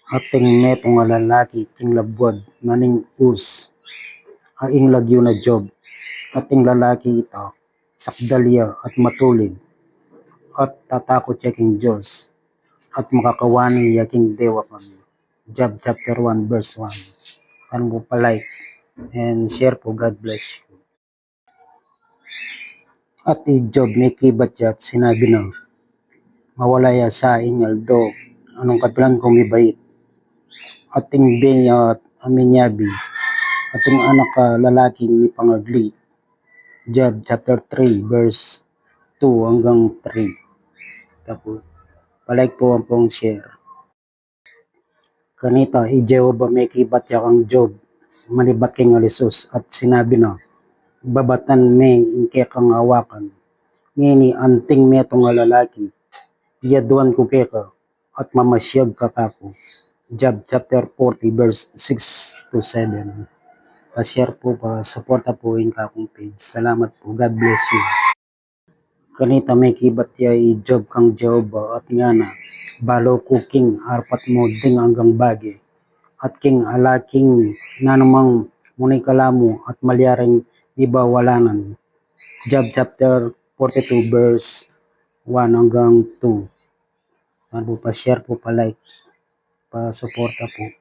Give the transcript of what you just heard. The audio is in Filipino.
Ating metong nga lalaki ting labwad naning us aing lagyo na job. Ating lalaki ito sakdalya at matulid at tatakot yaking Diyos at makakawani yaking dewa kami. Job chapter 1 verse 1. Ano po pa-like and share po. God bless you. At i-Job may kibat ya at sinabi na mawala ya sa ingal do anong katlan kong ibait ating benya at aminyabi ating anak ka lalaking ni pangagli. Job chapter 3 verse 2 hanggang 3. Tapos palike po ang pong share. Kanita i-Jehovah may kibat ya kang Job manibat king alisos at sinabi na babatan may inke kang awakan ngini anting metong nga lalaki iyaduan ko keka at mamasyag kakako. Job chapter 40 verse 6 to 7. Pa-share po, pa-suporta po yung kakong page. Salamat po. God bless you. Kanita may kibat ya i-Job kang Jehovah at nga na balo ko king arpat mo ding hanggang bagi at king alaking nanumang munay kalamo at malyaring ibawalanan. Job chapter 42 verse 1 hanggang 2. Ano pa share po, pa like, pa suporta po.